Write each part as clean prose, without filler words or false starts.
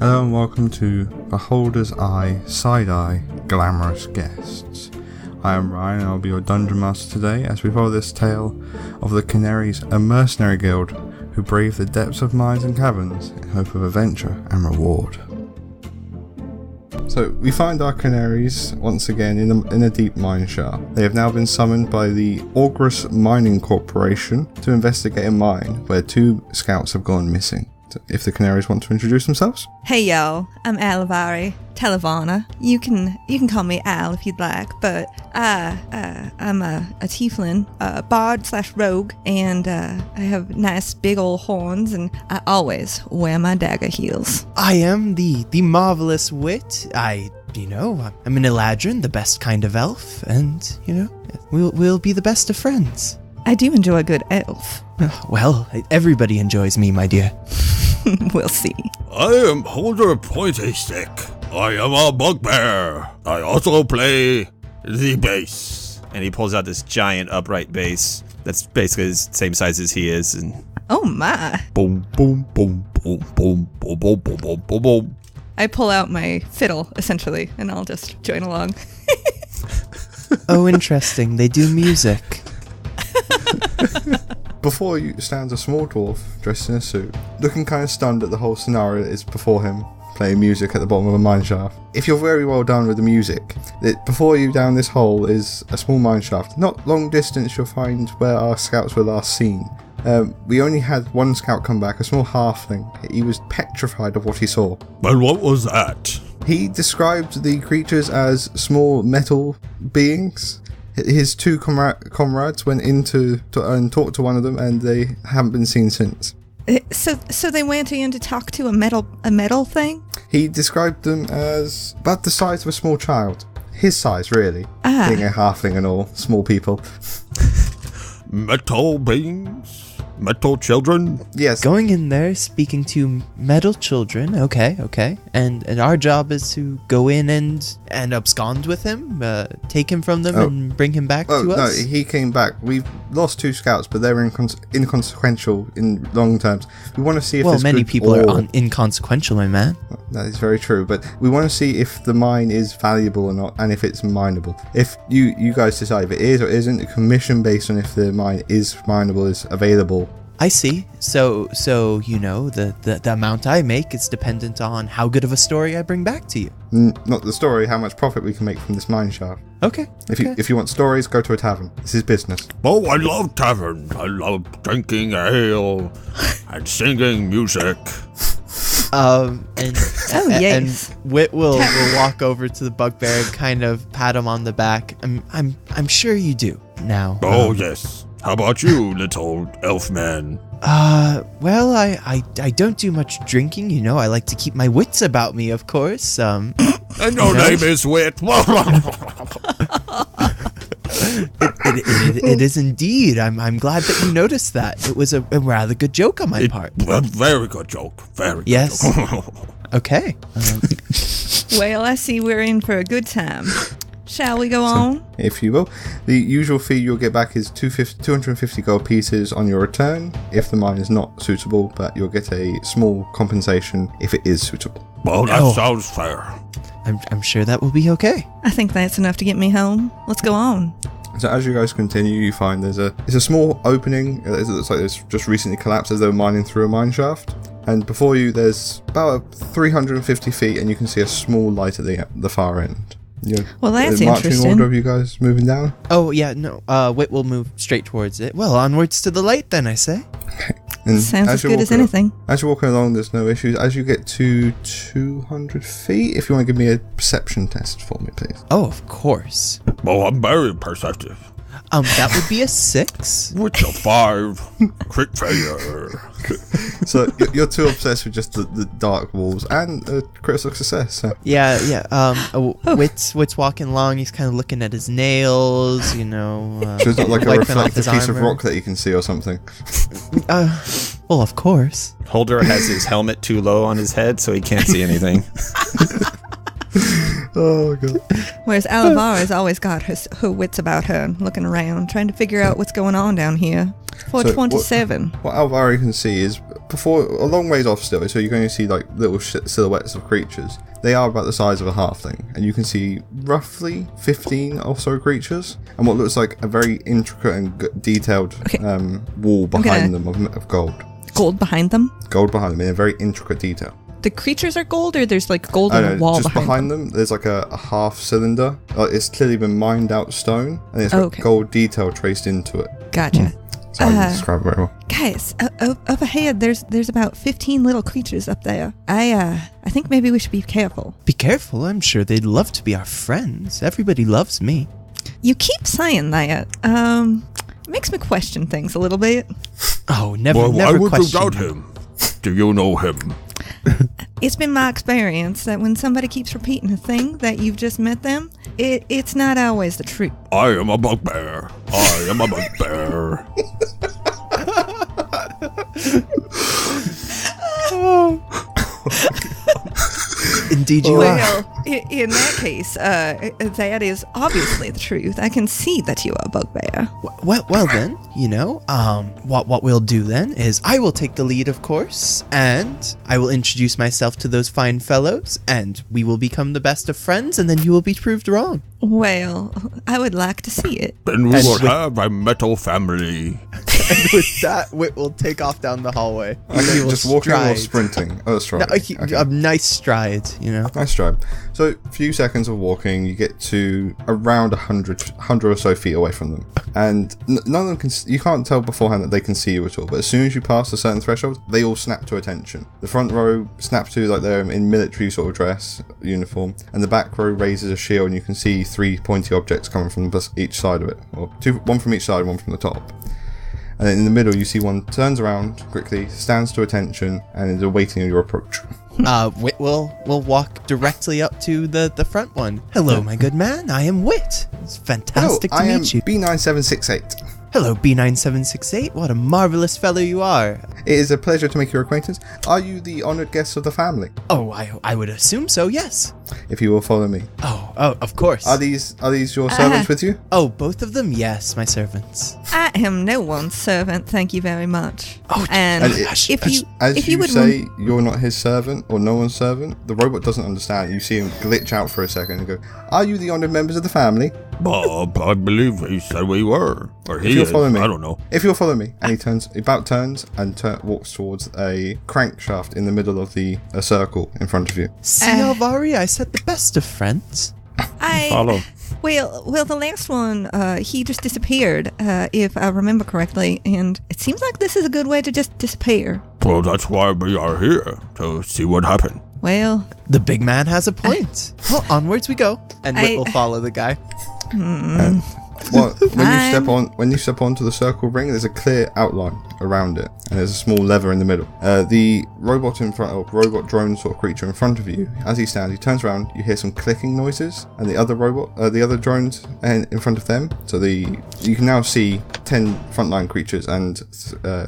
Hello and welcome to Beholder's Eye, Side-Eye, Glamorous Guests. I am Ryan and I'll be your Dungeon Master today as we follow this tale of the Canaries, a mercenary guild who brave the depths of mines and caverns in hope of adventure and reward. So we find our Canaries once again in a deep mine shaft. They have now been summoned by the Glamorous Mining Corporation to investigate a mine where 2 scouts have gone missing. If the Canaries want to introduce themselves. Hey y'all, I'm Alavari, Televana. You can call me Al if you'd like, but I'm a tiefling, bard/rogue, and I have nice big old horns, and I always wear my dagger heels. I am the marvelous wit. I'm an Eladrin, the best kind of elf, and we'll be the best of friends. I do enjoy a good elf. Well, everybody enjoys me, my dear. We'll see. I am Holder Pointy Stick. I am a bugbear. I also play the bass. And he pulls out this giant upright bass that's basically the same size as he is. And oh my. Boom, boom, boom, boom, boom, boom, boom, boom, boom, boom, boom. I pull out my fiddle, essentially, and I'll just join along. Oh, interesting. They do music. Before you stands a small dwarf dressed in a suit, looking kind of stunned at the whole scenario that is before him, playing music at the bottom of a mine shaft. If you're very well done with the music, before you down this hole is a small mine shaft. Not long distance you'll find where our scouts were last seen. We only had one scout come back, a small halfling. He was petrified of what he saw. But what was that? He described the creatures as small metal beings. His 2 comrades went in to and talked to one of them, and they haven't been seen since. So they went in to talk to a metal thing? He described them as about the size of a small child. His size, really. Being a halfling and all, small people. Metal beings? Metal children? Yes. Going in there, speaking to metal children. Okay. And our job is to go in and abscond with him, take him from them and bring him back to us? No, he came back. We've lost 2 scouts, but they're inconsequential in long terms. We want to see if many people are inconsequential, my man. That is very true, but we want to see if the mine is valuable or not, and if it's mineable. If you guys decide if it is or isn't, a commission based on if the mine is mineable is available. I see. So the amount I make is dependent on how good of a story I bring back to you. Not the story, how much profit we can make from this mine shaft. Okay. If you want stories, go to a tavern. This is business. Oh, I love taverns. I love drinking ale and singing music. And Wit will walk over to the bugbear and kind of pat him on the back. I'm sure you do now. Oh yes. How about you, little elf man? Well, I don't do much drinking, I like to keep my wits about me, of course. And your name is Wit. It is indeed. I'm glad that you noticed that. It was a rather good joke on my part. A very good joke. Very good yes. joke. Okay. Well, I see we're in for a good time. Shall we go on? If you will. The usual fee you'll get back is 250 gold pieces on your return if the mine is not suitable, but you'll get a small compensation if it is suitable. Well, that sounds fair. I'm sure that will be okay. I think that's enough to get me home. Let's go on. So as you guys continue, you find there's a small opening. It looks like it's just recently collapsed as though mining through a mine shaft. And before you, there's about 350 feet, and you can see a small light at the far end. Well, that's marching interesting. order of you guys moving down? Oh, yeah, no. Wit will move straight towards it. Well, onwards to the light, then, I say. And sounds as good as anything. As you're walking along, there's no issues. As you get to 200 feet, if you want to give me a perception test for me, please. Oh, of course. Well, I'm very perceptive. That would be a 6. With a 5. Crit failure. So you're too obsessed with just the dark walls and a critical success. So. Yeah. Wit's walking along. He's kind of looking at his nails. So it's not like a reflective piece of rock that you can see or something. Well, of course. Holder has his helmet too low on his head, so he can't see anything. Oh, God. Whereas Alavara's always got her wits about her, looking around, trying to figure out what's going on down here. 427. What Alvaro can see is before, a long ways off still, so you're going to see like little silhouettes of creatures. They are about the size of a halfling, and you can see roughly 15 or so creatures, and what looks like a very intricate and detailed wall behind them of gold. Gold behind them? Gold behind them in a very intricate detail. The creatures are gold, or there's like gold on the wall just behind them? There's like a half cylinder. It's clearly been mined out stone, and it's got gold detail traced into it. Gotcha. So I can describe it very well. Guys, up ahead, there's about 15 little creatures up there. I think maybe we should be careful. Be careful. I'm sure they'd love to be our friends. Everybody loves me. You keep saying that. Makes me question things a little bit. Oh, never question. Why would you doubt him? Do you know him? It's been my experience that when somebody keeps repeating a thing that you've just met them, it's not always the truth. I am a bugbear. I am a bugbear. Indeed you are. Well, in that case, that is obviously the truth. I can see that you are a bugbear. Well then, what we'll do then is I will take the lead, of course, and I will introduce myself to those fine fellows, and we will become the best of friends, and then you will be proved wrong. Well, I would like to see it. Then we will have a metal family. And with that, Wit will take off down the hallway. Okay, just walking or sprinting? Oh, stride. No, a nice stride, Nice stride. So, a few seconds of walking, you get to around 100 or so feet away from them. And none of them you can't tell beforehand that they can see you at all, but as soon as you pass a certain threshold, they all snap to attention. The front row snaps to like they're in military sort of dress, uniform, and the back row raises a shield, and you can see 3 pointy objects coming from each side of it. Or one from each side, one from the top. And then in the middle, you see one turns around quickly, stands to attention, and is awaiting your approach. Wit will walk directly up to the front one. Hello, my good man. I am Wit. It's fantastic to meet you. B9768. Hello, B9768. What a marvelous fellow you are. It is a pleasure to make your acquaintance. Are you the honoured guest of the family? Oh, I would assume so, yes. If you will follow me. Oh, of course. Are these your servants with you? Oh, both of them? Yes, my servants. I am no one's servant, thank you very much. Oh, and if you would say you're not his servant or no one's servant, the robot doesn't understand. You see him glitch out for a second and go, "Are you the honoured members of the family?" I believe he said we were. Or he is. Follow me. I don't know. If you'll follow me. And he turns and walks towards a crankshaft in the middle of a circle in front of you. See, Alvari, I said the best of friends. Follow. Well, the last one, he just disappeared, if I remember correctly, and it seems like this is a good way to just disappear. Well, that's why we are here, to see what happened. Well, the big man has a point. Well, onwards we go. And Wit will follow the guy. Well, when you step onto the circle ring, there's a clear outline around it, and there's a small lever in the middle. The robot robot drone sort of creature in front of you, as he stands, he turns around. You hear some clicking noises, and the other drones in front of them. So you can now see 10 frontline creatures and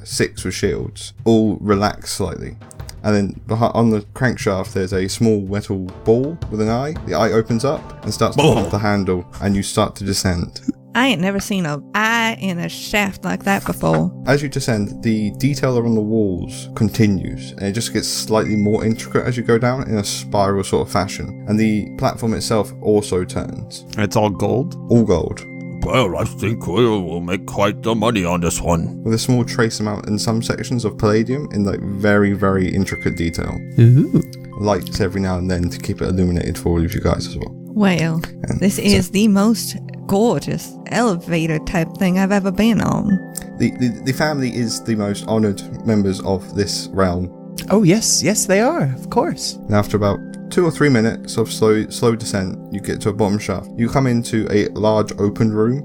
6 with shields, all relax slightly. And then on the crankshaft, there's a small metal ball with an eye. The eye opens up and starts to pump the handle, and you start to descend. I ain't never seen an eye in a shaft like that before. As you descend, the detail on the walls continues, and it just gets slightly more intricate as you go down in a spiral sort of fashion. And the platform itself also turns. It's all gold? All gold. Well, I think we'll make quite the money on this one. With a small trace amount in some sections of palladium in like very, very intricate detail. Ooh. Lights every now and then to keep it illuminated for all of you guys as well. Well, this is the most gorgeous elevator type thing I've ever been on. The family is the most honoured members of this realm. Oh, yes, they are, of course. And after about 2 or 3 minutes of slow descent, you get to a bottom shaft. You come into a large open room.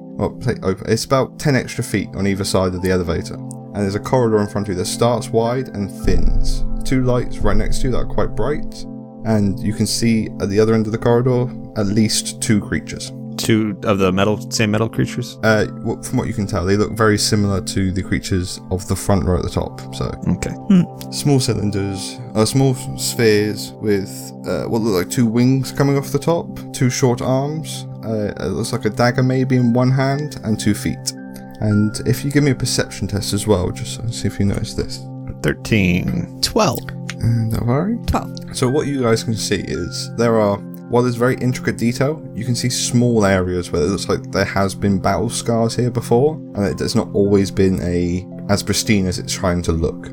It's about 10 extra feet on either side of the elevator. And there's a corridor in front of you that starts wide and thins. 2 lights right next to you that are quite bright. And you can see at the other end of the corridor at least 2 creatures. 2 of the same metal creatures? From what you can tell, they look very similar to the creatures of the front row at the top. So okay. Small cylinders, small spheres with what look like 2 wings coming off the top, 2 short arms. It looks like a dagger maybe in one hand and 2 feet. And if you give me a perception test as well, just to see if you notice this. 13. 12. And Alvari? 12. So what you guys can see is while there's very intricate detail, you can see small areas where it looks like there has been battle scars here before, and it's not always been as pristine as it's trying to look.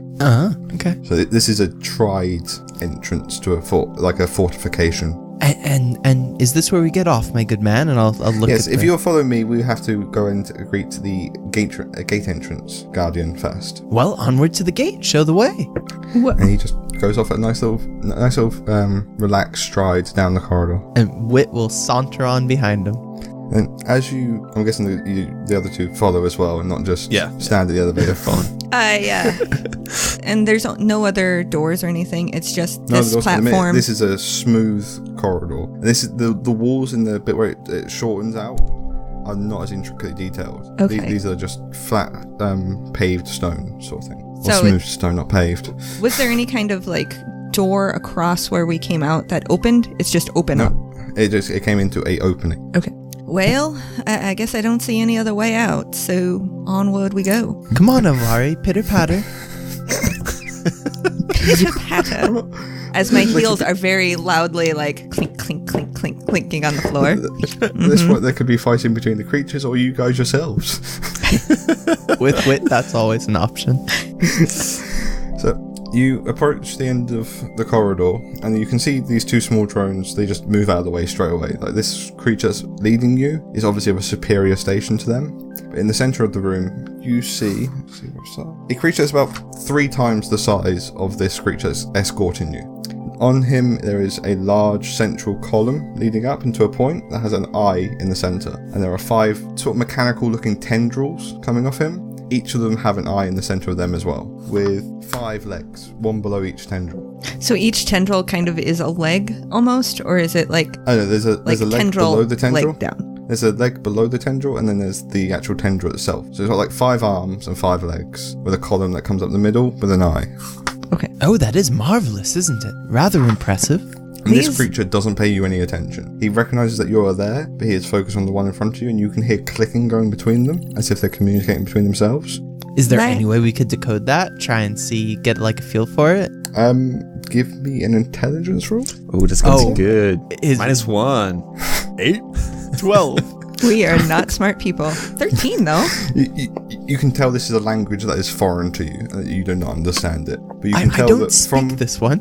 Okay. So this is a tried entrance to a fort, like a fortification. And is this where we get off, my good man? And I'll look Yes, at if you're following me, we have to go and greet the gate entrance guardian first. Well, onward to the gate. Show the way. And he just goes off at a nice little relaxed stride down the corridor. And Wit will saunter on behind him. And as I'm guessing the other two follow as well, and not just stand at the elevator. Fine. And there's no other doors or anything. It's just this platform. This is a smooth corridor. And this is the walls in the bit where it shortens out are not as intricately detailed. Okay. These are just flat, paved stone sort of thing. Or So smooth stone, not paved. Was there any kind of like door across where we came out that opened? It's just open up. It came into a opening. Okay. Well, I guess I don't see any other way out, so onward we go. Come on, Avari. Pitter patter. Pitter-patter. As my heels are very loudly like clink, clink, clink, clink, clinking on the floor. This point, there could be fighting between the creatures or you guys yourselves. With Wit, that's always an option. So you approach the end of the corridor, and you can see these two small drones. They just move out of the way straight away. Like, this creature that's leading you is obviously of a superior station to them. But in the center of the room, you see what's that? A creature that's about 3 times the size of this creature that's escorting you. On him, there is a large central column leading up into a point that has an eye in the center, and there are 5 sort of mechanical-looking tendrils coming off him. Each of them have an eye in the center of them as well, with 5 legs, one below each tendril. So each tendril kind of is a leg almost, or is it like Oh no, there's a leg tendril, below the tendril. leg down? There's a leg below the tendril, and then there's the actual tendril itself. So it's got like 5 arms and 5 legs, with a column that comes up the middle with an eye. Okay. Oh, that is marvelous, isn't it? Rather impressive. And this creature doesn't pay you any attention. He recognizes that you are there, but he is focused on the one in front of you, and you can hear clicking going between them, as if they're communicating between themselves. Is there Right. any way we could decode that? Try and see, get like a feel for it? Give me an intelligence roll. Oh, that's going to Oh. be good. Is- -1. 8? 12. We are not smart people. 13 though. You can tell this is a language that is foreign to you, and that you do not understand it. But you can I tell don't that speak this one.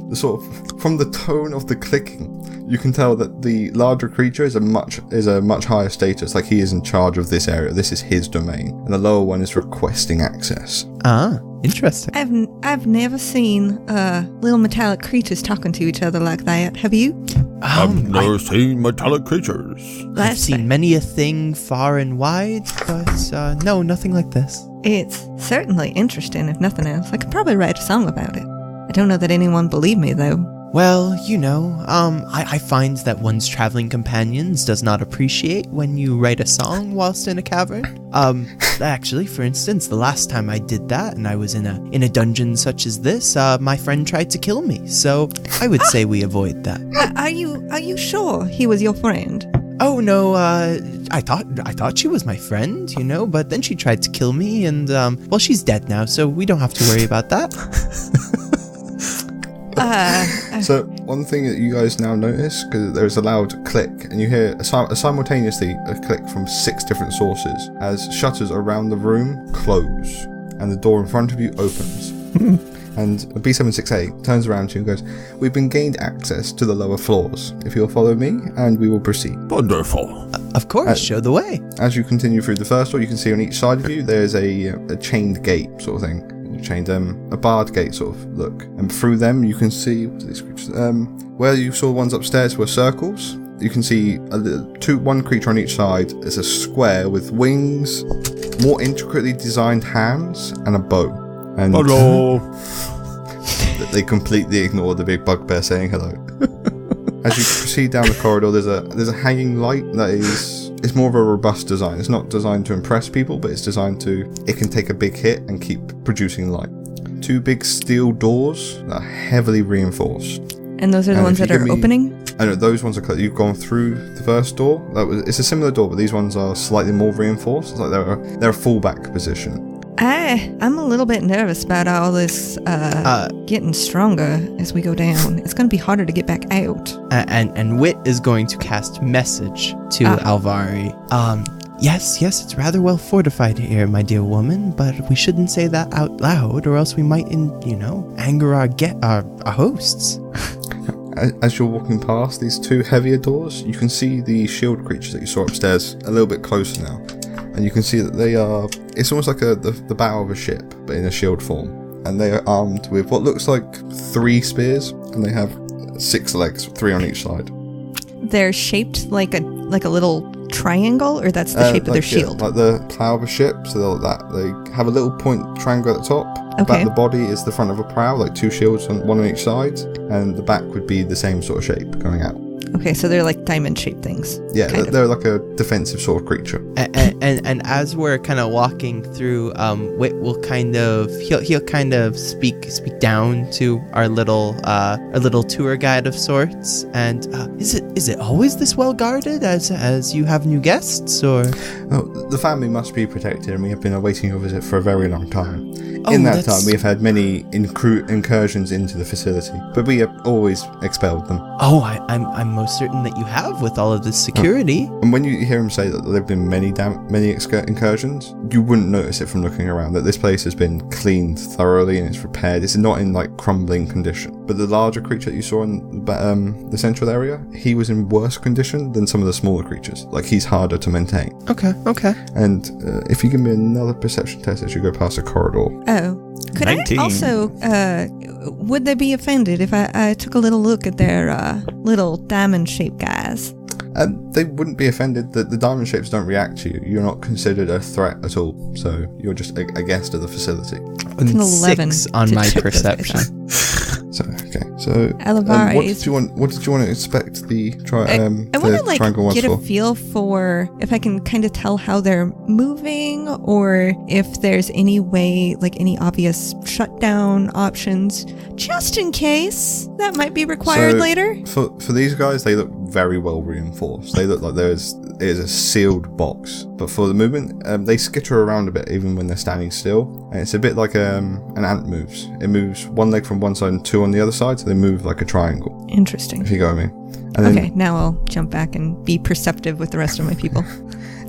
from the tone of the clicking, you can tell that the larger creature is a much higher status. Like, he is in charge of this area. This is his domain, and the lower one is requesting access. Ah, interesting. I've never seen little metallic creatures talking to each other like that. Have you? I've never seen metallic creatures. I've That's seen many a thing far and wide, but no, nothing like this. It's certainly interesting, if nothing else. I could probably write a song about it. I don't know that anyone believed me, though. Well, you know, I find that one's traveling companions does not appreciate when you write a song whilst in a cavern. Actually, for instance, the last time I did that and I was in a dungeon such as this, my friend tried to kill me. So I would say we avoid that. Are you sure he was your friend? Oh no, I thought she was my friend, you know, but then she tried to kill me, and well, she's dead now, so we don't have to worry about that. So one thing that you guys now notice, because there's a loud click, and you hear simultaneously a click from 6 different sources as shutters around the room close, and the door in front of you opens. And B76A turns around to you and goes, "We've been gained access to the lower floors. If you'll follow me, and we will proceed." Wonderful. Of course, show the way. As you continue through the first door, you can see on each side of you there's a chained gate sort of thing. Chained, a barred gate sort of look. And through them you can see, what are these creatures? Where you saw the ones upstairs were circles. You can see one creature on each side. It's a square with wings, more intricately designed hands, and a bow. And Hello. they completely ignore the big bugbear saying hello. As you proceed down the corridor, there's a hanging light that it's more of a robust design. It's not designed to impress people, but it's designed it can take a big hit and keep producing light. 2 big steel doors that are heavily reinforced. And those are the And ones if that you are give me- opening? I know those ones are closed. You've gone through the first door. It's a similar door, but these ones are slightly more reinforced. It's like they're a fallback position. I'm a little bit nervous about all this getting stronger as we go down. It's going to be harder to get back out. And Wit is going to cast message to Alvari. Yes, it's rather well fortified here, my dear woman, but we shouldn't say that out loud, or else we might, anger our hosts. As you're walking past these two heavier doors, you can see the shield creatures that you saw upstairs a little bit closer now. And you can see that they are... It's almost like the bow of a ship, but in a shield form. And they are armed with what looks like 3 spears, and they have 6 legs, 3 on each side. They're shaped like a little triangle, or that's the shape of their shield? Like the plow of a ship, so they have a little point triangle at the top. Okay. About the body is the front of a prow, like 2 shields, one on each side, and the back would be the same sort of shape going out. Okay, so they're like diamond-shaped things. Yeah, they're like a defensive sort of creature. And as we're kind of walking through, Wit will he'll kind of speak down to our little tour guide of sorts. And is it always this well guarded as you have new guests, or? Oh, the family must be protected, and we have been awaiting your visit for a very long time. In that time, we have had many incursions into the facility, but we have always expelled them. Oh, I'm most certain that you have, with all of this security. And when you hear him say that there have been many incursions, you wouldn't notice it from looking around, that this place has been cleaned thoroughly and it's repaired. It's not in like crumbling condition. But the larger creature that you saw in the central area, he was in worse condition than some of the smaller creatures. Like, he's harder to maintain. Okay. And if you give me another perception test as you go past the corridor. Oh. Could 19. I also, would they be offended if I took a little look at their little diamond-shaped guys? They wouldn't be offended that the diamond shapes don't react to you. You're not considered a threat at all. So you're just a guest of the facility. It's an 11 6 on to my check those perception. So Alvari what did you want to expect the I want to triangle ones get a for? feel for if I can kind of tell how they're moving, or if there's any way, like any obvious shutdown options, just in case that might be required later. For these guys, they look very well reinforced. They look like it is a sealed box. But for the movement, they skitter around a bit even when they're standing still. And it's a bit like an ant moves. It moves one leg from one side and 2 on the other side, so they move like a triangle. Interesting. If you go with me. And Okay, now I'll jump back and be perceptive with the rest of my people.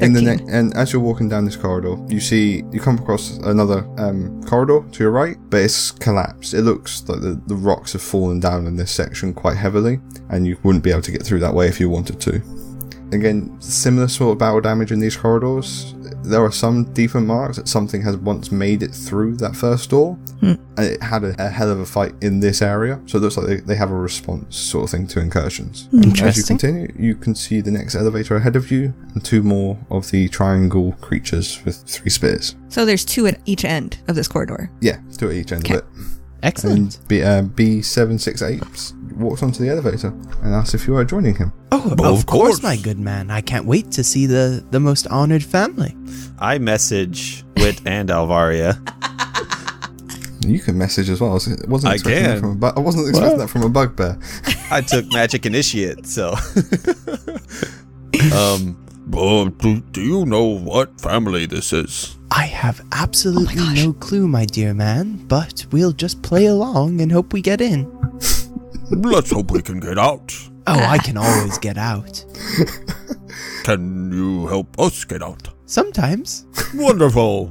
And as you're walking down this corridor, you come across another corridor to your right, but it's collapsed. It looks like the rocks have fallen down in this section quite heavily, and you wouldn't be able to get through that way if you wanted to. Again, similar sort of battle damage in these corridors. There are some deeper marks that something has once made it through that first door, and it had a hell of a fight in this area, so it looks like they have a response sort of thing to incursions. As you continue, you can see the next elevator ahead of you, and 2 more of the triangle creatures with 3 spears. So there's 2 at each end of this corridor. Yeah, 2 at each end of it. Excellent. And B768 walks onto the elevator and asks if you are joining him. Oh, of course, my good man. I can't wait to see the most honored family. I message Wit and Alvaria. You can message as well. I wasn't expecting can. that from a bugbear. I took Magic Initiate, so. Do you know what family this is? I have absolutely no clue, my dear man, but we'll just play along and hope we get in. Let's hope we can get out. Oh, I can always get out. Can you help us get out? Sometimes. Wonderful.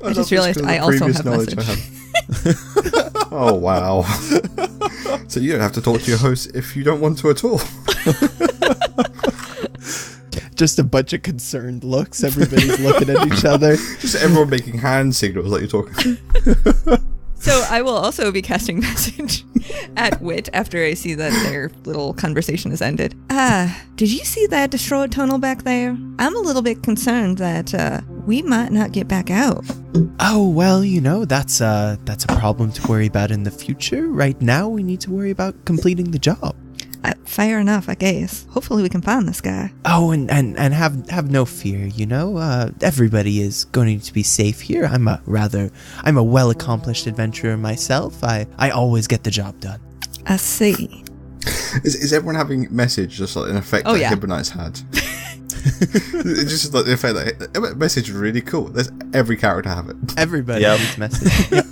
I just realized I also have message. Oh, wow. So you don't have to talk to your host if you don't want to at all. Just a bunch of concerned looks. Everybody's looking at each other. Just everyone making hand signals like you're talking. So I will also be casting message at Wit after I see that their little conversation has ended. Did you see that destroyed tunnel back there? I'm a little bit concerned that we might not get back out. Oh, well, that's a problem to worry about in the future. Right now, we need to worry about completing the job. Fair enough, I guess. Hopefully we can find this guy. Oh, and have no fear, everybody is going to be safe here. I'm a well-accomplished adventurer myself. I always get the job done. I see. Is everyone having message just like an effect that Hibbernites had? It's just like the effect that message is really cool. There's every character have it. Everybody Yep. needs message. Yep.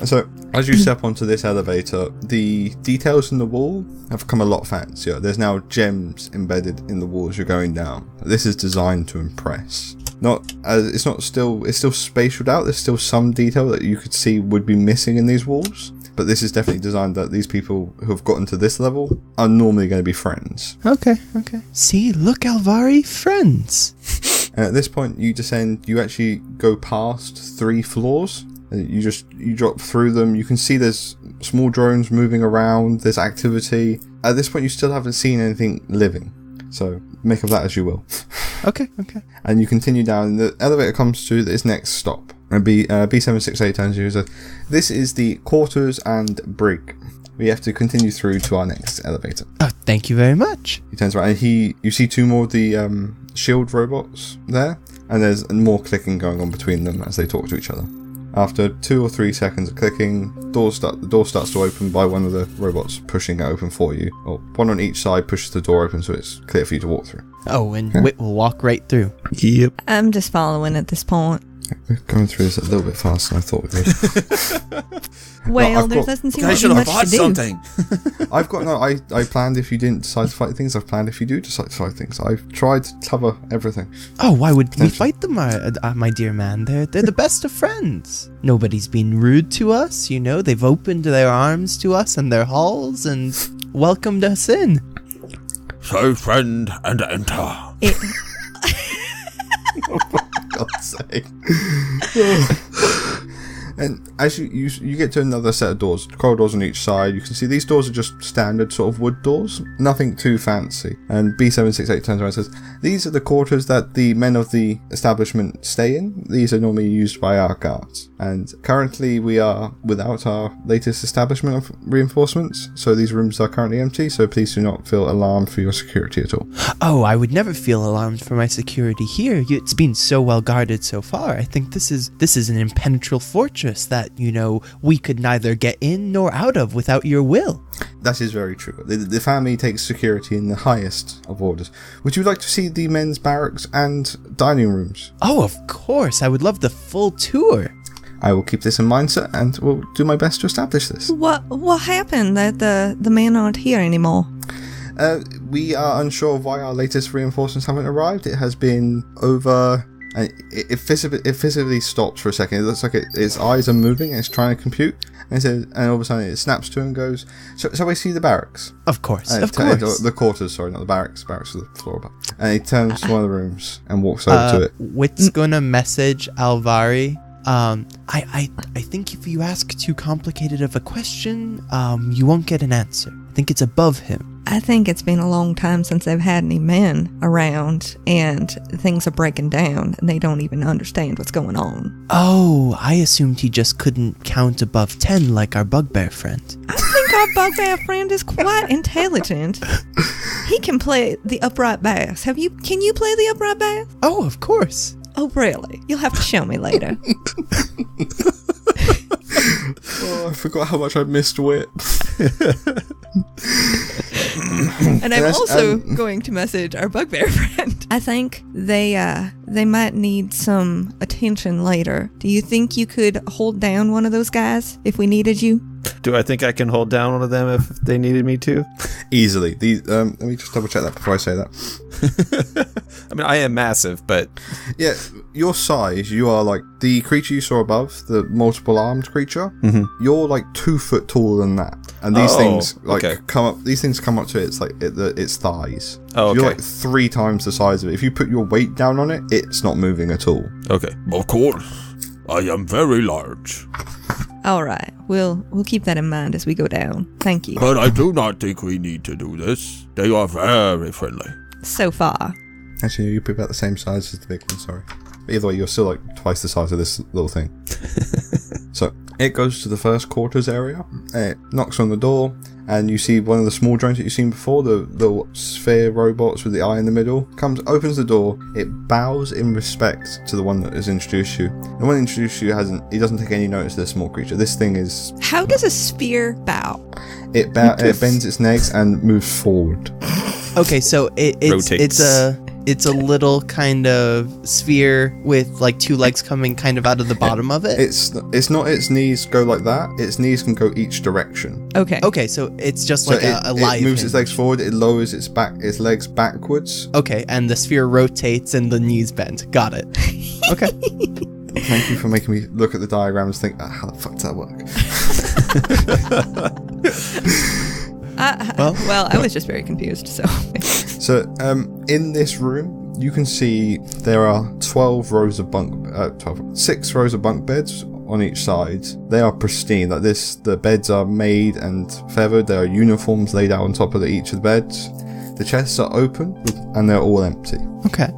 So, as you step onto this elevator, the details in the wall have become a lot fancier. There's now gems embedded in the walls you're going down. This is designed to impress. It's still spatialed out. There's still some detail that you could see would be missing in these walls. But this is definitely designed that these people who have gotten to this level are normally going to be friends. Okay. See, look, Alvari, friends. And at this point, you descend. You actually go past 3 floors. You drop through them. You can see there's small drones moving around. There's activity. At this point, you still haven't seen anything living. So make of that as you will. Okay. And you continue down. The elevator comes to its next stop. And B768 turns to you and says, "This is the quarters and brig. We have to continue through to our next elevator." Oh, thank you very much. He turns around and you see 2 more of the shield robots there. And there's more clicking going on between them as they talk to each other. After 2 or 3 seconds of clicking, the door starts to open by one of the robots pushing it open for you. Or one on each side pushes the door open so it's clear for you to walk through. Oh, and Wit will walk right through. Yep. I'm just following at this point. We're going through this a little bit faster than I thought we would. Well, I've there got- doesn't seem I to be should have much bought to do. something. I planned if you didn't decide to fight things. I've planned if you do decide to fight things. I've tried to cover everything. Oh, why would we fight them, my dear man? They're the best of friends. Nobody's been rude to us, you know. They've opened their arms to us and their halls and welcomed us in. Say friend and enter. It, God's sake. And as you get to another set of doors, corridors on each side, you can see these doors are just standard sort of wood doors, nothing too fancy. And B768 turns around and says, "These are the quarters that the men of the establishment stay in. These are normally used by our guards. And currently we are without our latest establishment of reinforcements, so these rooms are currently empty, so please do not feel alarmed for your security at all." Oh, I would never feel alarmed for my security here. It's been so well guarded so far. I think this is an impenetrable fortress that, you know, we could neither get in nor out of without your will. That is very true. The family takes security in the highest of orders. Would you like to see the men's barracks and dining rooms? Oh, of course. I would love the full tour. I will keep this in mind, sir, and will do my best to establish this. what happened that the men aren't here anymore? We are unsure of why our latest reinforcements haven't arrived. It has been over... And it physically stops for a second. It looks like its eyes are moving and it's trying to compute. And all of a sudden it snaps to and goes, "So I see the barracks." Of course. The quarters, sorry, not the barracks. Barracks are the floor above. And he turns to one of the rooms and walks over to it. Wit's gonna message Alvari. I think if you ask too complicated of a question, you won't get an answer. I think it's above him. I think it's been a long time since they've had any men around, and things are breaking down, and they don't even understand what's going on. Oh, I assumed he just couldn't count above 10 like our bugbear friend. I think our bugbear friend is quite intelligent. He can play the upright bass. Can you play the upright bass? Oh, of course. Oh, really? You'll have to show me later. Oh, I forgot how much I missed Wit. And I'm also going to message our bugbear friend. I think they might need some attention later. Do you think you could hold down one of those guys if we needed you? Do I think I can hold down one of them if they needed me to? Easily. Let me just double check that before I say that. I mean, I am massive, but Yeah, your size, you are like the creature you saw above, the multiple armed creature. Mm-hmm. You're like 2 foot taller than that, and these things come up. These things come up to its thighs. Oh, okay. You're like 3 times the size of it. If you put your weight down on it, it's not moving at all. okay. Of course, I am very large. All right. We'll keep that in mind as we go down. Thank you. But I do not think we need to do this. They are very friendly. So far. Actually, you'd be about the same size as the big one. Sorry. But either way, you're still like twice the size of this little thing. So it goes to the first quarters area. It knocks on the door, and you see one of the small drones that you've seen before, the little sphere robots with the eye in the middle. Opens the door. It bows in respect to the one that has introduced you. The one that introduced you he doesn't take any notice of this small creature. This thing is. How does a sphere bow? It bends its legs and moves forward. Okay, so Rotates. it's a little kind of sphere with like two legs coming kind of out of the bottom of it. It's not its knees go like that. Its knees can go each direction. Okay, so it's just like a live It moves its hinge. legs forward. It lowers its legs backwards. Okay, and the sphere rotates and the knees bend. Got it. Okay. Thank you for making me look at the diagrams and think, how the fuck does that work? Well, I was just very confused, so. So, in this room, you can see there are 6 rows of bunk beds on each side. They are pristine. Like this, the beds are made and feathered. There are uniforms laid out on top of each of the beds. The chests are open and they're all empty. Okay.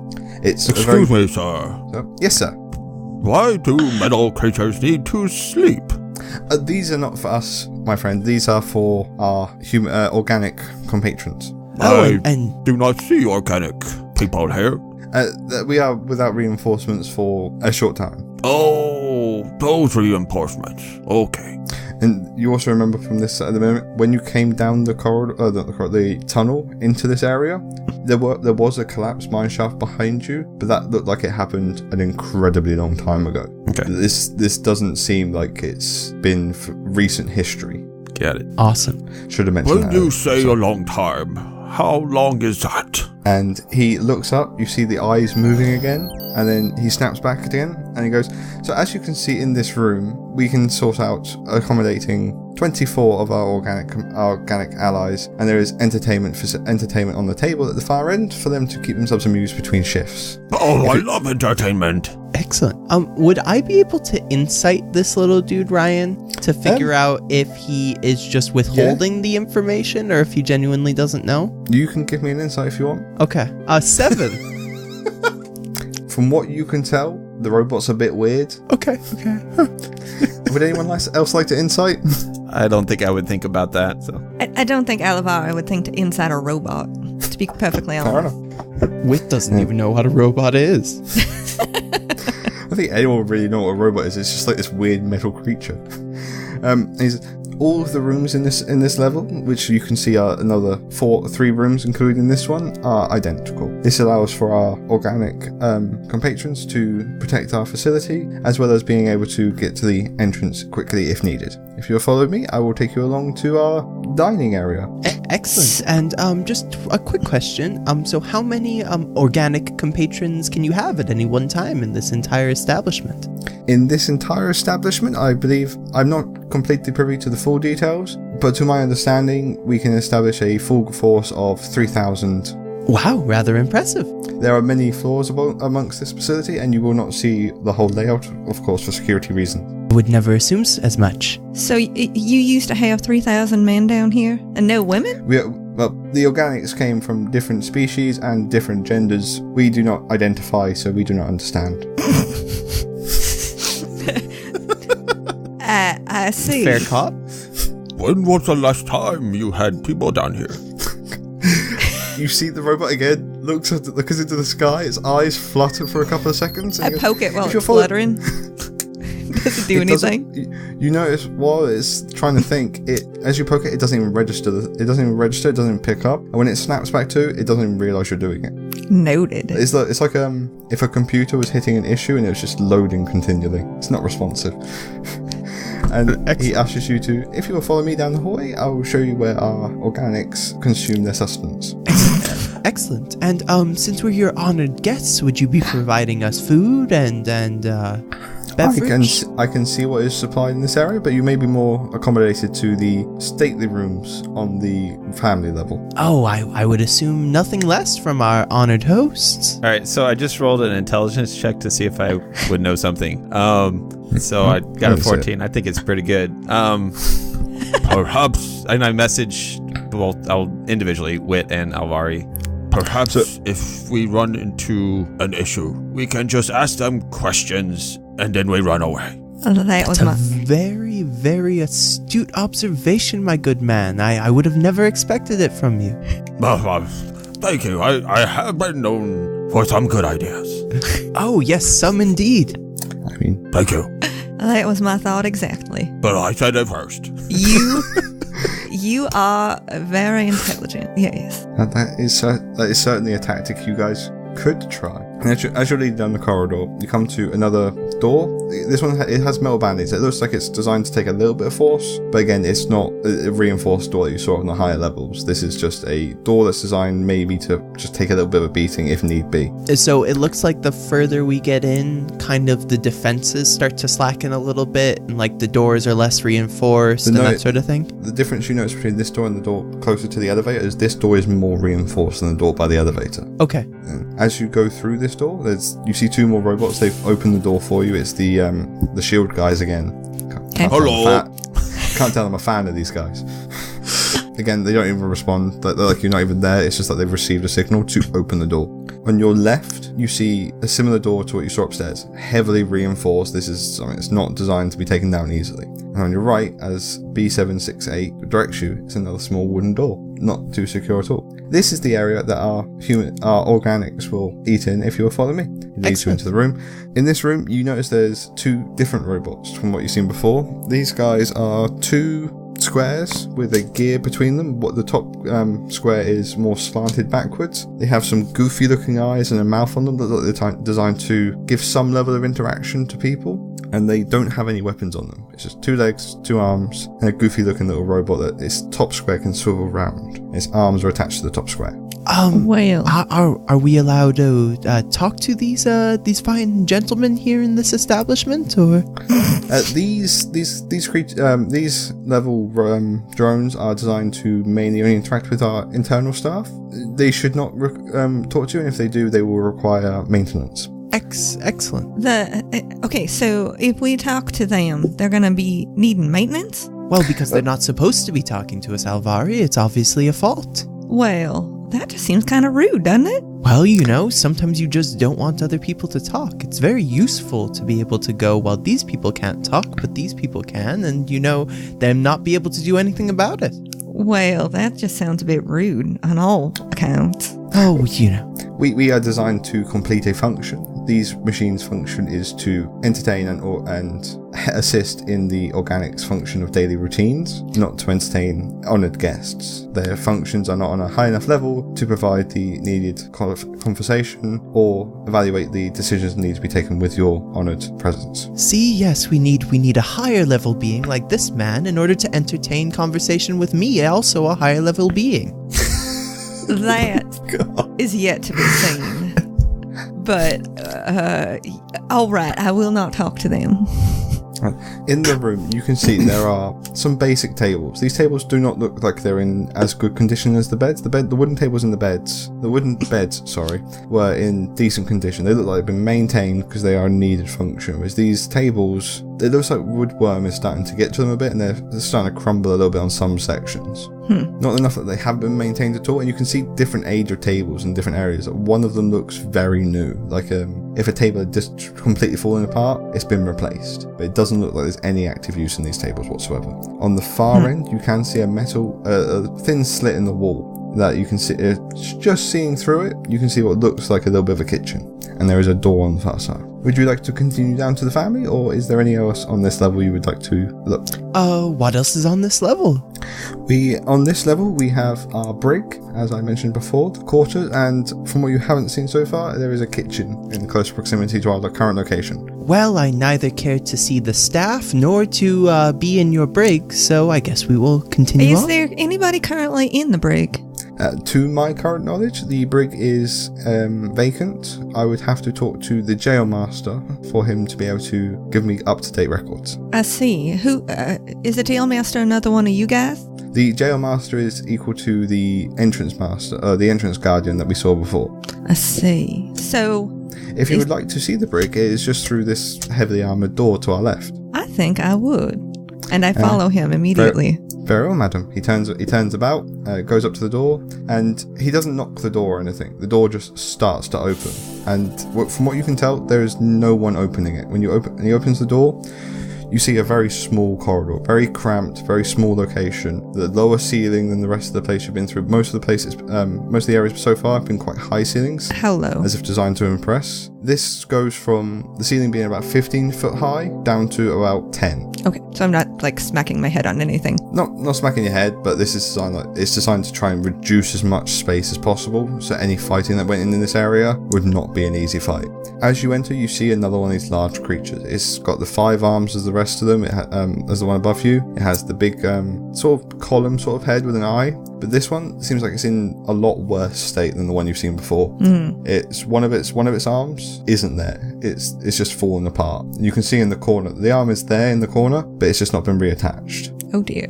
It's Excuse me, sir. Yes, sir. Why do metal creatures need to sleep? These are not for us, my friend. These are for our organic compatrons. Oh, I and do not see organic people here. We are without reinforcements for a short time. Oh, those reinforcements. Okay. And you also remember from this at the moment, when you came down the the tunnel into this area, there was a collapsed mine shaft behind you, but that looked like it happened an incredibly long time ago. Okay. This doesn't seem like it's been recent history. Get it. awesome. Should have mentioned When that. you say a long time, how long is that? And he looks up, you see the eyes moving again, and then he snaps back again, and he goes, so as you can see in this room, we can sort out accommodating 24 of our organic allies, and there is entertainment on the table at the far end for them to keep themselves amused between shifts. Oh, I love entertainment. Excellent. Would I be able to insight this little dude, Ryan, to figure out if he is just withholding the information or if he genuinely doesn't know? You can give me an insight if you want. Okay. 7. From what you can tell, the robot's a bit weird. Okay. Would anyone else like to insight? I don't think I would think about that. So I don't think Alivara would think to inside a robot, to be perfectly Fair honest. enough. Wit doesn't even know what a robot is. I think anyone would really know what a robot is. It's just like this weird metal creature. All of the rooms in this level, which you can see are another 3 rooms, including this one, are identical. This allows for our organic compatrons to protect our facility, as well as being able to get to the entrance quickly if needed. If you'll follow me, I will take you along to our dining area. Excellent. And just a quick question. So how many organic compatrons can you have at any one time in this entire establishment? In this entire establishment, I believe, I'm not completely privy to the full details, but to my understanding, we can establish a full force of 3,000. Wow, rather impressive. There are many floors amongst this facility, and you will not see the whole layout, of course, for security reasons. I would never assume as much. So you used to have 3,000 men down here, and no women? The organics came from different species and different genders. We do not identify, so we do not understand. I see. Fair cop. When was the last time you had people down here? You see the robot again, looks into the sky, its eyes flutter for a couple of seconds. And I he goes, poke it while "If it's you're fluttering. Does it do It doesn't- anything? You notice while it's trying to think, as you poke it, it doesn't even register. It doesn't even pick up. And when it snaps back to, it doesn't even realize you're doing it. Noted. It's like if a computer was hitting an issue and it was just loading continually. It's not responsive. And he asks you to, if you will follow me down the hallway, I will show you where our organics consume their sustenance. Excellent. And since we're your honored guests, would you be providing us food and beverage? I can see what is supplied in this area, but you may be more accommodated to the stately rooms on the family level. Oh, I would assume nothing less from our honored hosts. all right. So I just rolled an intelligence check to see if I would know something. So I got a 14. I think it's pretty good. Perhaps, And I message both I'll individually Wit and Alvari. perhaps if we run into an issue, we can just ask them questions and then we run away. That was That's a my... very, very astute observation, my good man. I would have never expected it from you. Thank you. I have been known for some good ideas. Oh, yes, some indeed. I mean, Thank you. That was my thought exactly. But I said it first. You are very intelligent. Yes. And that is certainly a tactic you guys could try. And as you're leading down the corridor, you come to another door. This one it has metal band-aids. It looks like it's designed to take a little bit of force, but again, it's not a reinforced door that you saw on the higher levels. This is just a door that's designed maybe to just take a little bit of a beating if need be. So it looks like the further we get in, kind of the defenses start to slacken a little bit, and like the doors are less reinforced and that sort of thing. The difference you notice between this door and the door closer to the elevator is this door is more reinforced than the door by the elevator. Okay. And as you go through this door, you see two more robots. They've opened the door for you. It's the shield guys again. Hello. Can't tell I'm a fan of these guys. Again, they don't even respond. They're like you're not even there. It's just that they've received a signal to open the door. On your left, you see a similar door to what you saw upstairs, heavily reinforced. This is something that's not designed to be taken down easily. And on your right, as B768 directs you, it's another small wooden door, not too secure at all. This is the area that our organics will eat in if you will follow me. It leads you into the room. In this room, you notice there's two different robots from what you've seen before. These guys are two squares with a gear between them. What the top square is more slanted backwards. They have some goofy looking eyes and a mouth on them that look like they're designed to give some level of interaction to people, and they don't have any weapons on them. It's just two legs, two arms, and a goofy looking little robot that its top square can swivel round. Its arms are attached to the top square. Well, are we allowed to talk to these fine gentlemen here in this establishment, or these level drones are designed to mainly only interact with our internal staff. They should not talk to you, and if they do, they will require maintenance. Excellent. Okay, so if we talk to them, they're gonna be needing maintenance? Well, because they're not supposed to be talking to us, Alvari. It's obviously a fault. Well, that just seems kind of rude, doesn't it? Well, sometimes you just don't want other people to talk. It's very useful to be able to go, well, these people can't talk, but these people can, and them not be able to do anything about it. Well, that just sounds a bit rude on all accounts. Oh, We are designed to complete a function. These machines' function is to entertain and assist in the organics function of daily routines, not to entertain honoured guests. Their functions are not on a high enough level to provide the needed conversation or evaluate the decisions that need to be taken with your honoured presence. See, yes, we need a higher level being like this man in order to entertain conversation with me, also a higher level being. That is yet to be seen. But, all right, I will not talk to them. In the room, you can see there are some basic tables. These tables do not look like they're in as good condition as the beds. The wooden tables in the wooden beds, were in decent condition. They look like they've been maintained because they are a needed function. Whereas these tables, it looks like woodworm is starting to get to them a bit, and they're starting to crumble a little bit on some sections. Not enough that they haven't been maintained at all, and you can see different age of tables in different areas. One of them looks very new, like if a table had just completely fallen apart, it's been replaced. But it doesn't look like there's any active use in these tables whatsoever. On the far end, you can see a thin slit in the wall that you can see. Just seeing through it, you can see what looks like a little bit of a kitchen, and there is a door on the far side. Would you like to continue down to the family, or is there any else on this level you would like to look? What else is on this level? On this level, we have our brig, as I mentioned before, the quarters, and from what you haven't seen so far, there is a kitchen in close proximity to our current location. Well, I neither care to see the staff nor to be in your brig, so I guess we will continue on. Is there anybody currently in the brig? To my current knowledge, the brig is vacant. I would have to talk to the jail master for him to be able to give me up-to-date records. I see. Who is the jail master? Another one of you guys? The jail master is equal to the entrance master, the entrance guardian that we saw before. I see. So, if you would like to see the brig, it is just through this heavily armoured door to our left. I think I would. And I follow him immediately. Very well, madam. He turns about, goes up to the door, and he doesn't knock the door or anything. The door just starts to open. And from what you can tell, there is no one opening it. When he opens the door, you see a very small corridor, very cramped, very small location, the lower ceiling than the rest of the place you've been through. Most of the areas so far have been quite high ceilings. How low? As if designed to impress. This goes from the ceiling being about 15 foot high down to about 10. Okay, so I'm not like smacking my head on anything. Not smacking your head, but this is designed to try and reduce as much space as possible, so any fighting that went in this area would not be an easy fight. As you enter, you see another one of these large creatures. It's got the 5 arms as the rest of them. As the one above you, it has the big sort of column sort of head with an eye. But this one seems like it's in a lot worse state than the one you've seen before. It's one of its arms isn't there. It's just fallen apart. You can see in the corner. The arm is there in the corner, but it's just not been reattached. Oh dear.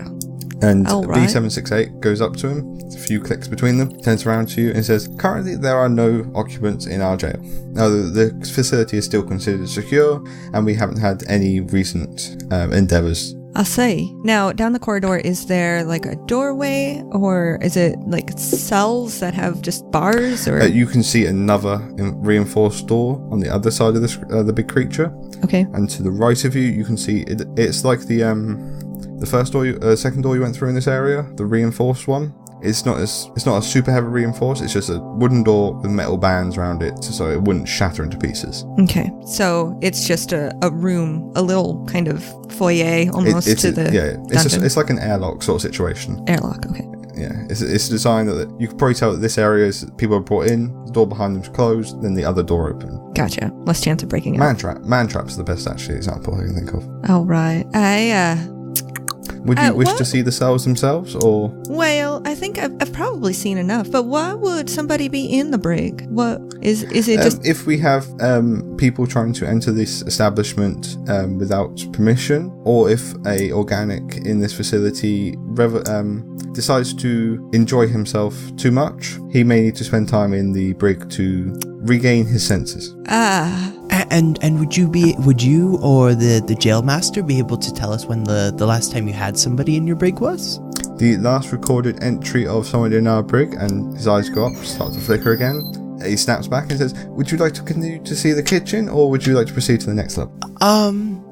And right. B768 goes up to him, a few clicks between them, turns around to you and says, "Currently there are no occupants in our jail. Now the facility is still considered secure, and we haven't had any recent endeavours." I'll say. Now, down the corridor, is there like a doorway, or is it like cells that have just bars? Or You can see another reinforced door on the other side of the big creature. Okay. And to the right of you, you can see it's like the second door you went through in this area, the reinforced one. It's not a super heavy reinforced. It's just a wooden door with metal bands around it, so it wouldn't shatter into pieces. Okay, so it's just a room, a little kind of foyer almost It's like an airlock sort of situation. Airlock. Okay. Yeah, it's designed that you can probably tell that this area is people are brought in, the door behind them's closed, then the other door open. Gotcha. Less chance of breaking out. Man trap's the best actually example I can think of. All right. Would you wish to see the cells themselves, or? Well, I think I've probably seen enough. But why would somebody be in the brig? What is it? Just if we have people trying to enter this establishment without permission, or if a organic in this facility decides to enjoy himself too much, he may need to spend time in the brig to regain his senses. And would you or the jail master be able to tell us when the last time you had somebody in your brig was? The last recorded entry of someone in our brig, and his eyes go up, start to flicker again. He snaps back and says, "Would you like to continue to see the kitchen, or would you like to proceed to the next level?"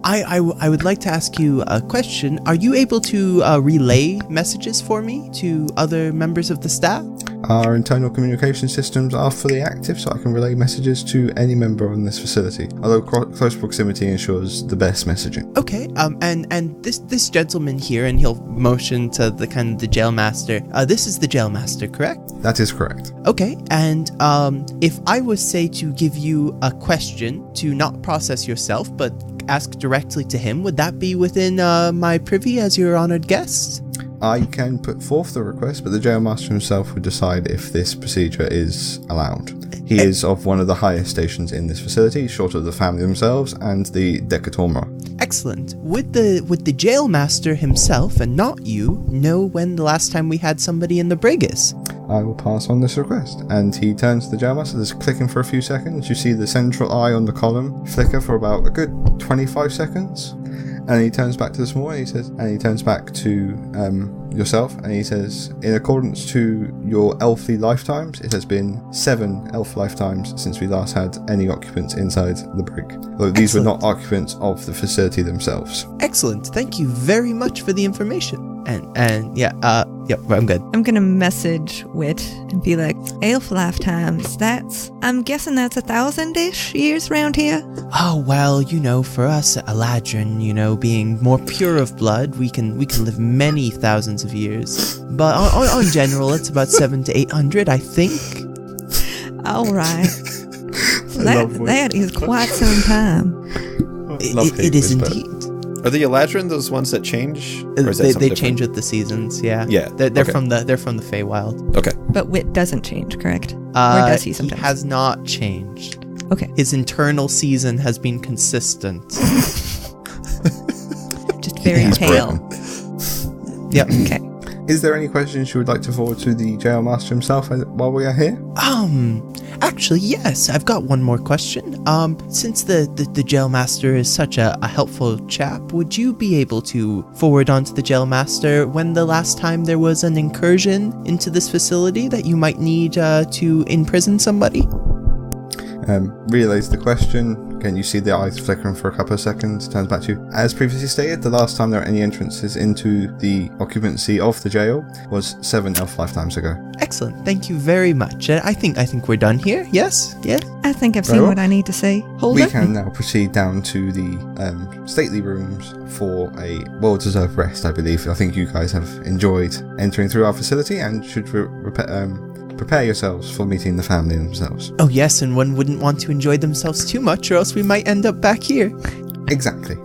I would like to ask you a question. Are you able to relay messages for me to other members of the staff? Our internal communication systems are fully active, so I can relay messages to any member in this facility, although close proximity ensures the best messaging. Okay, and this gentleman here, and he'll motion to the jail master. This is the jail master, correct? That is correct. Okay, and if I was, say, to give you a question to not process yourself, but ask directly to him, would that be within my privy as your honored guest? I can put forth the request, but the jail master himself would decide if this procedure is allowed. He is of one of the highest stations in this facility, short of the family themselves and the Decatorma. Excellent. Would the jail master himself, and not you, know when the last time we had somebody in the brig is? I will pass on this request. And he turns to the jail master. There's clicking for a few seconds. You see the central eye on the column flicker for about a good 25 seconds. And he turns back to the small, and he turns back to yourself, and he says, "In accordance to your elfly lifetimes, it has been 7 elf lifetimes since we last had any occupants inside the brig. Though these were not occupants of the facility themselves." Excellent. Thank you very much for the information. And yeah, I'm good. I'm gonna message Wit and be like, elf lifetimes, I'm guessing that's 1,000-ish years round here. Oh, well, for us, Eladrin, being more pure of blood, we can live many thousands of years. But on general, it's about 700 to 800, I think. All right. That is quite some time. It is indeed. Are the Eladrin those ones that change? Or is that they change with the seasons, yeah. Yeah. They're from the Feywild. Okay. But Wit doesn't change, correct? Or does he sometimes? He has not changed. Okay. His internal season has been consistent. Just very pale. Yep. Okay. Is there any questions you would like to forward to the jail master himself while we are here? Actually, yes. I've got one more question. Since the jail master is such a helpful chap, would you be able to forward on to the jail master when the last time there was an incursion into this facility that you might need to imprison somebody? Relays the question. Again, you see the eyes flickering for a couple of seconds, turns back to you. As previously stated, the last time there were any entrances into the occupancy of the jail was 7 elf lifetimes ago. Excellent. Thank you very much. I think we're done here. Yes? Yes? I think I've Very seen well. what I need to say. Hold We it. can now proceed down to the stately rooms for a well-deserved rest, I believe. I think you guys have enjoyed entering through our facility and should prepare yourselves for meeting the family themselves. Oh, yes, and one wouldn't want to enjoy themselves too much, or else we might end up back here. Exactly.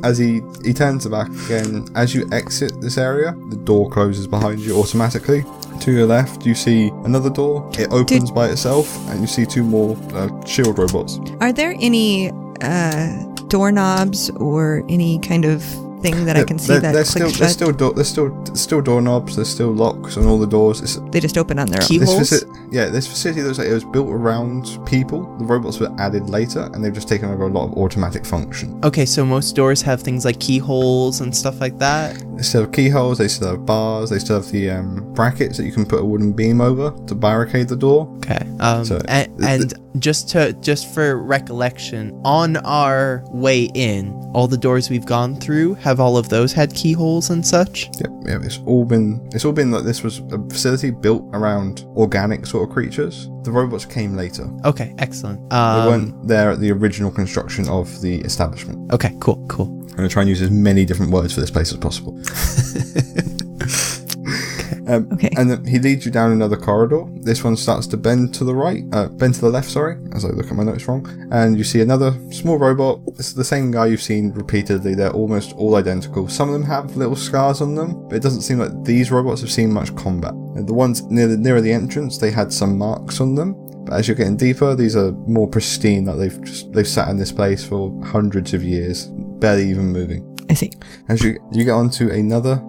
As he turns back again, as you exit this area, the door closes behind you automatically. To your left, you see another door. It opens by itself, and you see 2 more shield robots. Are there any doorknobs or any kind of thing that I can see that clicks shut? There's still doorknobs. There's still locks on all the doors. They just open on their own. Keyholes? This facility looks like it was built around people. The robots were added later, and they've just taken over a lot of automatic function. Okay, so most doors have things like keyholes and stuff like that. They still have keyholes. They still have bars. They still have the brackets that you can put a wooden beam over to barricade the door. Okay. So, and just for recollection, on our way in, all the doors we've gone through, have all of those had keyholes and such? Yeah, it's all been like this was a facility built around organic sort of creatures. The robots came later. Okay, excellent. They weren't there at the original construction of the establishment. Okay, cool. I'm going to try and use as many different words for this place as possible. Okay. And then he leads you down another corridor. This one starts to bend to the left, as I look at my notes wrong. And you see another small robot. It's the same guy you've seen repeatedly. They're almost all identical. Some of them have little scars on them, but it doesn't seem like these robots have seen much combat. And the ones nearer the entrance, they had some marks on them. But as you're getting deeper, these are more pristine. Like they've sat in this place for hundreds of years, barely even moving. I see. As you get onto another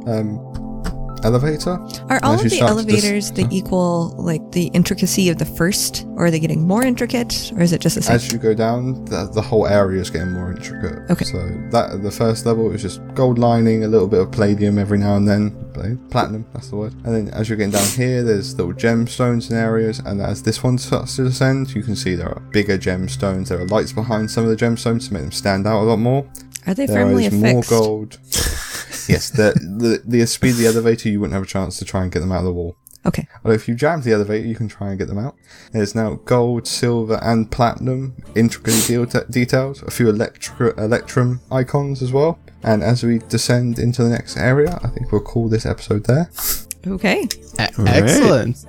elevator. Are all as of you the start to elevators the equal, like the intricacy of the first, or are they getting more intricate, or is it just the same? As you go down, the whole area is getting more intricate. Okay. So that at the first level, it was just gold lining, a little bit of palladium every now and then. Platinum, that's the word. And then as you're getting down here, there's little gemstones in areas, and as this one starts to descend, you can see there are bigger gemstones. There are lights behind some of the gemstones to make them stand out a lot more. Are they There firmly is more affixed? gold. Yes, the speed of the elevator, you wouldn't have a chance to try and get them out of the wall. Okay. Although if you jammed the elevator, you can try and get them out. There's now gold, silver, and platinum, intricately detailed. A few electrum icons as well. And as we descend into the next area, I think we'll call this episode there. Okay. Excellent.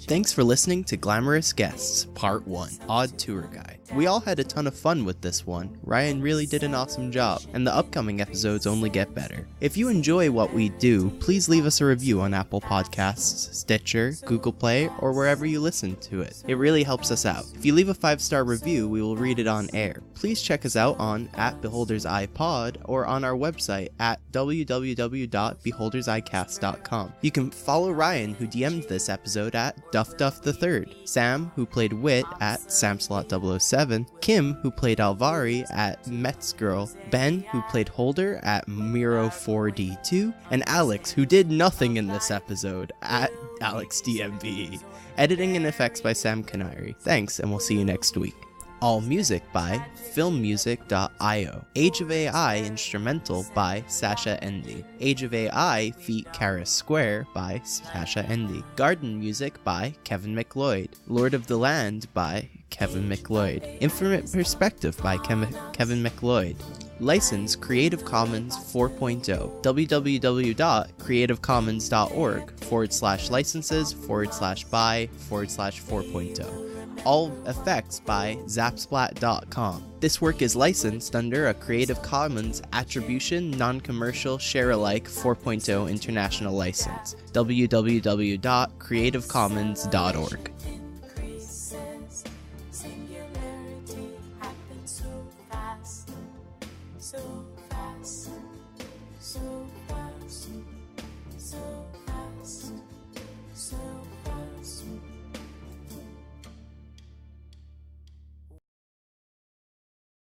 Thanks for listening to Glamorous Guests, Part 1, Odd Tour Guide. We all had a ton of fun with this one. Ryan really did an awesome job, and the upcoming episodes only get better. If you enjoy what we do, please leave us a review on Apple Podcasts, Stitcher, Google Play, or wherever you listen to it. It really helps us out. If you leave a 5-star review, we will read it on air. Please check us out on @BeholdersEyePod or on our website at www.beholderseyecast.com. You can follow Ryan, who DM'd this episode, at DuffDuff3rd, Sam, who played Wit, at SamSlot007, Kim, who played Alvari, at MetsGirl, Ben, who played Holder, at Miro4D2, and Alex, who did nothing in this episode, at AlexDMV. Editing and effects by Sam Canary. Thanks, and we'll see you next week. All music by filmmusic.io. Age of AI instrumental by Sasha Endy. Age of AI feat Karis Square by Sasha Endy. Garden music by Kevin McLeod. Lord of the Land by Kevin McLeod. Infinite Perspective by Kevin McLeod. License Creative Commons 4.0. www.creativecommons.org/licenses/by/4.0. All effects by Zapsplat.com. This work is licensed under a Creative Commons Attribution Non-Commercial Share-alike 4.0 International License. www.creativecommons.org. So fast, so fast, so fast.